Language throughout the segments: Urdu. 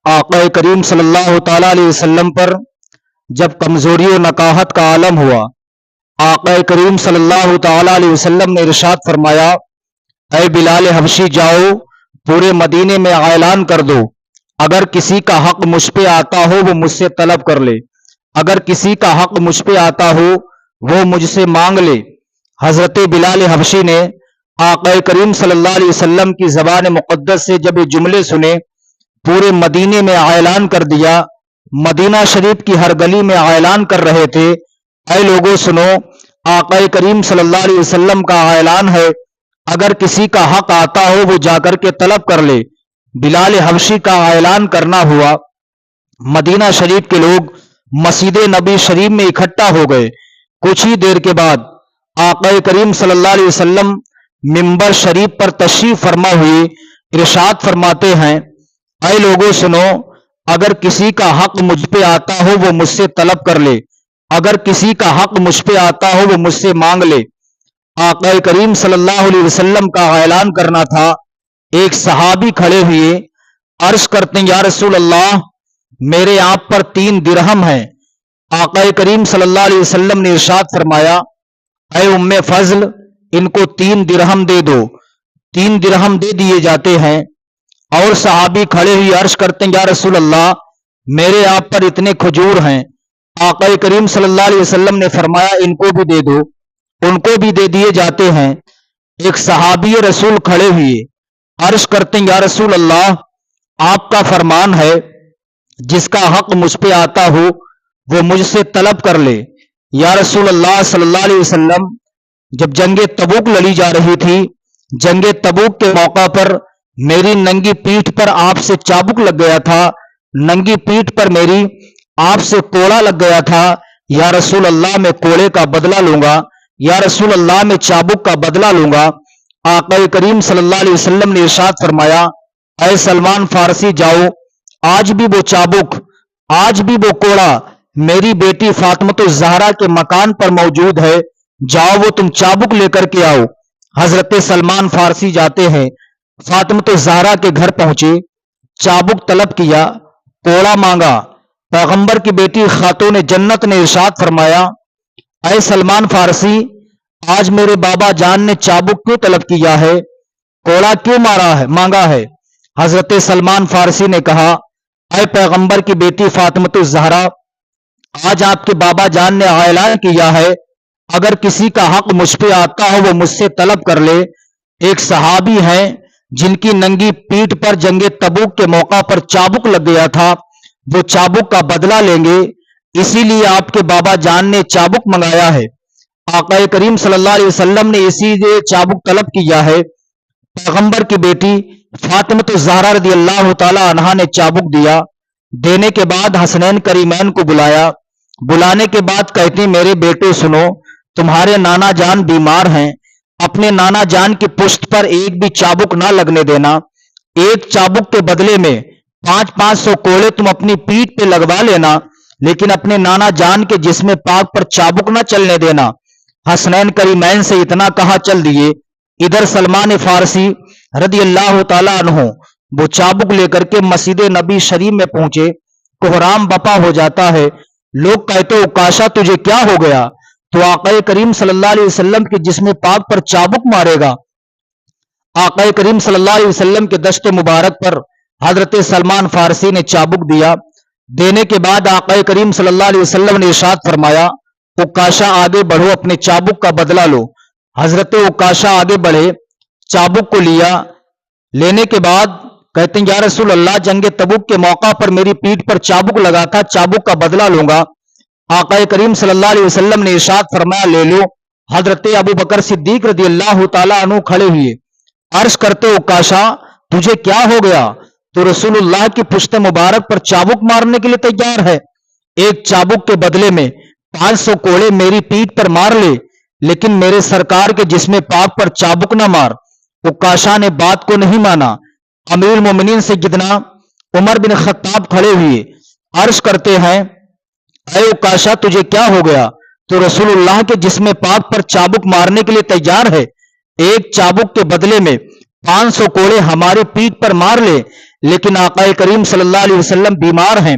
آقا کریم صلی اللہ تعالی علیہ وسلم پر جب کمزوری و نکاہت کا عالم ہوا، آقا کریم صلی اللہ تعالی علیہ وسلم نے ارشاد فرمایا، اے بلال حبشی جاؤ پورے مدینے میں اعلان کر دو، اگر کسی کا حق مجھ پہ آتا ہو وہ مجھ سے طلب کر لے، اگر کسی کا حق مجھ پہ آتا ہو وہ مجھ سے مانگ لے۔ حضرت بلال حبشی نے آقا کریم صلی اللہ علیہ وسلم کی زبان مقدس سے جب یہ جملے سنے، پورے مدینے میں اعلان کر دیا، مدینہ شریف کی ہر گلی میں اعلان کر رہے تھے، اے لوگوں سنو، آقا کریم صلی اللہ علیہ وسلم کا اعلان ہے، اگر کسی کا حق آتا ہو وہ جا کر کے طلب کر لے۔ بلال حبشی کا اعلان کرنا ہوا، مدینہ شریف کے لوگ مسجد نبی شریف میں اکٹھا ہو گئے۔ کچھ ہی دیر کے بعد آقا کریم صلی اللہ علیہ وسلم منبر شریف پر تشریف فرما ہوئے ارشاد فرماتے ہیں، اے لوگوں سنو، اگر کسی کا حق مجھ پہ آتا ہو وہ مجھ سے طلب کر لے، اگر کسی کا حق مجھ پہ آتا ہو وہ مجھ سے مانگ لے۔ آقا کریم صلی اللہ علیہ وسلم کا اعلان کرنا تھا، ایک صحابی کھڑے ہوئے عرض کرتے ہیں، یا رسول اللہ میرے آپ پر 3 درہم ہیں۔ آقا کریم صلی اللہ علیہ وسلم نے ارشاد فرمایا، اے ام فضل ان کو 3 درہم دے دو۔ 3 درہم دے دیے جاتے ہیں، اور صحابی کھڑے ہوئے عرض کرتے ہیں، یا رسول اللہ میرے آپ پر اتنے کھجور ہیں۔ آقا کریم صلی اللہ علیہ وسلم نے فرمایا، ان کو بھی دے دو، ان کو بھی دے دیے جاتے ہیں۔ ایک صحابی رسول کھڑے ہوئے عرض کرتے ہیں، یا رسول اللہ آپ کا فرمان ہے جس کا حق مجھ پہ آتا ہو وہ مجھ سے طلب کر لے۔ یا رسول اللہ صلی اللہ علیہ وسلم جب جنگ تبوک لڑی جا رہی تھی، جنگ تبوک کے موقع پر میری ننگی پیٹھ پر آپ سے چابک لگ گیا تھا، ننگی پیٹھ پر میری آپ سے کوڑا لگ گیا تھا۔ یا رسول اللہ میں کوڑے کا بدلہ لوں گا، یا رسول اللہ میں چابک کا بدلہ لوں گا۔ آقا کریم صلی اللہ علیہ وسلم نے ارشاد فرمایا، اے سلمان فارسی جاؤ، آج بھی وہ چابک، آج بھی وہ کوڑا میری بیٹی فاطمہ الزہرا کے مکان پر موجود ہے، جاؤ وہ تم چابک لے کر کے آؤ۔ حضرت سلمان فارسی جاتے ہیں، فاطمہ الزہرا کے گھر پہنچے، چابک طلب کیا، کوڑا مانگا۔ پیغمبر کی بیٹی خاتون جنت نے ارشاد فرمایا، اے سلمان فارسی آج میرے بابا جان نے چابک کیوں طلب کیا ہے، کوڑا کیوں مانگا ہے؟ حضرت سلمان فارسی نے کہا، اے پیغمبر کی بیٹی فاطمہ الزہرا آج آپ کے بابا جان نے اعلان کیا ہے، اگر کسی کا حق مجھ پہ آتا ہو وہ مجھ سے طلب کر لے۔ ایک صحابی ہیں جن کی ننگی پیٹھ پر جنگ تبوک کے موقع پر چابک لگ گیا تھا، وہ چابک کا بدلہ لیں گے، اسی لیے آپ کے بابا جان نے چابک منگایا ہے۔ آقا کریم صلی اللہ علیہ وسلم نے اسی لیے چابک طلب کیا ہے۔ پیغمبر کی بیٹی فاطمہ الزہرا رضی اللہ تعالی عنہا نے چابک دیا، دینے کے بعد حسنین کریمین کو بلایا، بلانے کے بعد کہتی، میرے بیٹے سنو، تمہارے نانا جان بیمار ہیں، اپنے نانا جان کی پشت پر ایک بھی چابک نہ لگنے دینا، ایک چابک کے بدلے میں 500 کوڑے تم اپنی پیٹھ پہ لگوا لینا، لیکن اپنے نانا جان کے جسم پاک پر چابک نہ چلنے دینا۔ حسنین کریمین سے اتنا کہا چل دیے۔ ادھر سلمان فارسی رضی اللہ تعالیٰ عنہ وہ چابک لے کر کے مسجد نبی شریف میں پہنچے، کوہرام بپا ہو جاتا ہے، لوگ کہتے ہو کاشا تجھے کیا ہو گیا، تو آقا کریم صلی اللہ علیہ وسلم کے جسم پاک پر چابک مارے گا۔ آقا کریم صلی اللہ علیہ وسلم کے دشت مبارک پر حضرت سلمان فارسی نے چابک دیا، دینے کے بعد آقا کریم صلی اللہ علیہ وسلم نے ارشاد فرمایا، اکاشا آگے بڑھو، اپنے چابک کا بدلہ لو۔ حضرت اکاشا آگے بڑھے، چابک کو لیا، لینے کے بعد کہتے ہیں، یا رسول اللہ جنگ تبوک کے موقع پر میری پیٹھ پر چابک لگا تھا، چابک کا بدلہ لوں گا۔ آقا کریم صلی اللہ علیہ وسلم نے ارشاد فرمایا، لے لو۔ حضرت ابو بکر صدیق رضی اللہ تعالیٰ عنہ کھڑے ہوئے، عرض کرتے، اکاشا تجھے کیا ہو گیا؟ تو رسول اللہ کی پشت مبارک پر چابک مارنے کے لیے تیار ہے، ایک چابک کے بدلے میں 500 کوڑے میری پیٹھ پر مار لے، لیکن میرے سرکار کے جسم پاک پر چابک نہ مار۔ اکاشا نے بات کو نہیں مانا۔ امیر المومنین سیدنا عمر بن خطاب کھڑے ہوئے، عرض کرتے ہیں، اے اکاشا تجھے کیا ہو گیا؟ تو رسول اللہ کے جسم پاک پر چابک مارنے کے لیے تیار ہے، ایک چابک کے بدلے میں 500 کوڑے ہماری پیٹھ پر مار لے، لیکن آقا کریم صلی اللہ علیہ وسلم بیمار ہیں،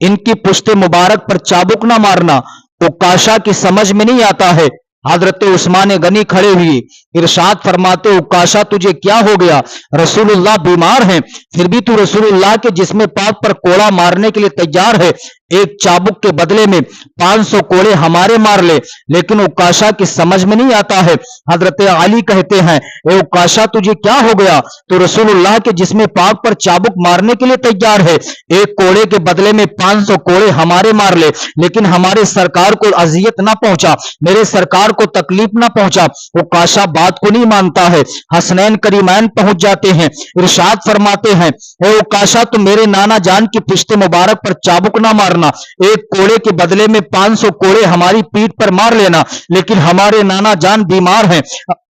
ان کی پشت مبارک پر چابک نہ مارنا عکاشہ کی سمجھ میں نہیں آتا ہے۔ حضرت عثمان غنی کھڑے ہوئے، ارشاد فرماتے عکاشہ تجھے کیا ہو گیا؟ رسول اللہ بیمار ہیں، پھر بھی تو رسول اللہ کے جسم پاک پر کوڑا مارنے کے لیے تیار ہے، ایک چابک کے بدلے میں 500 کوڑے ہمارے مار لے۔ لیکن عکاشہ کی سمجھ میں نہیں آتا ہے۔ حضرت علی کہتے ہیں اے عکاشہ تجھے کیا ہو گیا؟ تو رسول اللہ کے جسم پاک پر چابک مارنے کے لیے تیار ہے، ایک کوڑے کے بدلے میں 500 کوڑے ہمارے مار لے، لیکن ہمارے سرکار کو اذیت نہ پہنچا، میرے سرکار کو تکلیف نہ پہنچا۔ عکاشہ بات کو نہیں مانتا ہے، حسنین کریمین پہنچ جاتے ہیں، ارشاد فرماتے ہیں اے عکاشہ تو میرے نانا جان کی پشت مبارک پر چابک نہ مارنا، ایک کوڑے کے بدلے میں 500 کوڑے ہماری پیٹھ پر مار لینا، لیکن ہمارے نانا جان بیمار ہیں،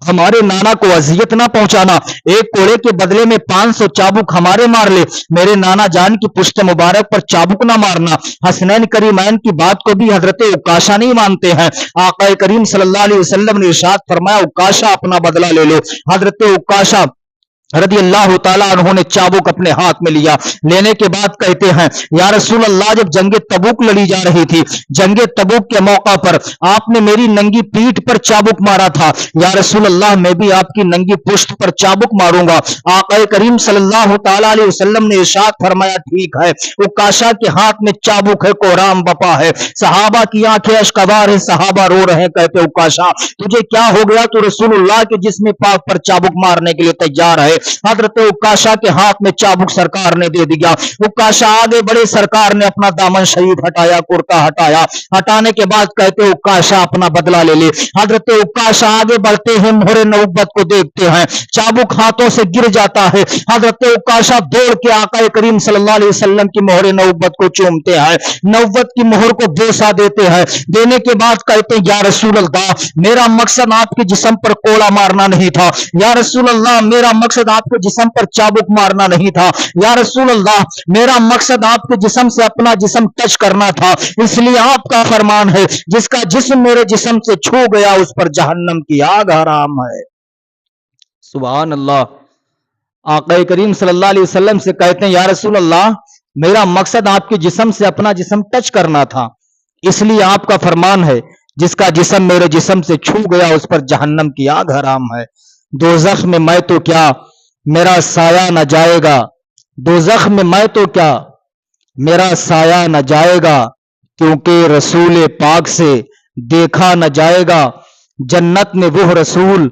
ہمارے نانا کو اذیت نہ پہنچانا، ایک کوڑے کے بدلے میں 500 چابک ہمارے مار لے، میرے نانا جان کی پشت مبارک پر چابک نہ مارنا۔ حسنین کریمین کی بات کو بھی حضرت عکاشہ نہیں مانتے ہیں۔ آقا کریم صلی اللہ علیہ وسلم نے ارشاد فرمایا عکاشہ اپنا بدلہ لے لو۔ حضرت عکاشہ رضی اللہ تعالیٰ عنہ نے چابک اپنے ہاتھ میں لیا، لینے کے بعد کہتے ہیں یا رسول اللہ جب جنگ تبوک لڑی جا رہی تھی، جنگ تبوک کے موقع پر آپ نے میری ننگی پیٹھ پر چابک مارا تھا، یا رسول اللہ میں بھی آپ کی ننگی پشت پر چابک ماروں گا۔ آقا کریم صلی اللہ تعالیٰ علیہ وسلم نے ارشاد فرمایا ٹھیک ہے۔ عکاشہ کے ہاتھ میں چابک ہے، کوہرام بپا ہے، صحابہ کی آنکھیں اشکبار ہیں، صحابہ رو رہے ہیں، کہتے عکاشہ تجھے کیا ہو گیا؟ تو رسول اللہ کے جسم پاک پر چابک مارنے کے لیے تیار ہے۔ حضرت عکاشہ کے ہاتھ میں چابک سرکار نے دے دیا، عکاشہ آگے بڑے، سرکار نے اپنا دامن شریف ہٹایا، کرتا ہٹایا، ہٹانے کے بعد کہتے عکاشہ اپنا بدلہ لے لے۔ حضرت عکاشہ آگے بڑھتے ہیں، مہر نبوت کو دیکھتے ہیں، چابک ہاتھوں سے گر جاتا ہے، حضرت عکاشہ دوڑ کے آقا کریم صلی اللہ علیہ وسلم کی مہر نبوت کو چومتے ہیں، نبوت کی مہر کو بوسہ دیتے ہیں، دینے کے بعد کہتے ہیں یا رسول اللہ میرا مقصد آپ کے جسم پر کوڑا مارنا نہیں تھا، یا رسول اللہ میرا مقصد آپ کے جسم پر چابک مارنا نہیں تھا، یا رسول اللہ میرا مقصد آپ کے جسم سے اپنا جسم ٹچ کرنا تھا، اس لیے آپ کا فرمان ہے جس کا جسم میرے جسم سے چھو گیا اس پر جہنم کی آگ حرام ہے۔ سبحان اللہ۔ آقا کریم صلی اللہ علیہ وسلم سے کہتے ہیں یا رسول اللہ میرا مقصد آپ کے جسم سے اپنا جسم ٹچ کرنا تھا، اس لیے آپ کا فرمان ہے جس کا جسم میرے جسم سے چھو گیا اس پر جہنم کی آگ حرام ہے۔ دوزخ میں میں تو کیا میرا سایہ نہ جائے گا، دوزخ میں میں تو کیا میرا سایہ نہ جائے گا، کیونکہ رسول پاک سے دیکھا نہ جائے گا، جنت میں وہ رسول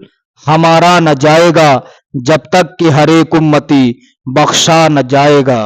ہمارا نہ جائے گا، جب تک کہ ہر ایک امتی بخشا نہ جائے گا۔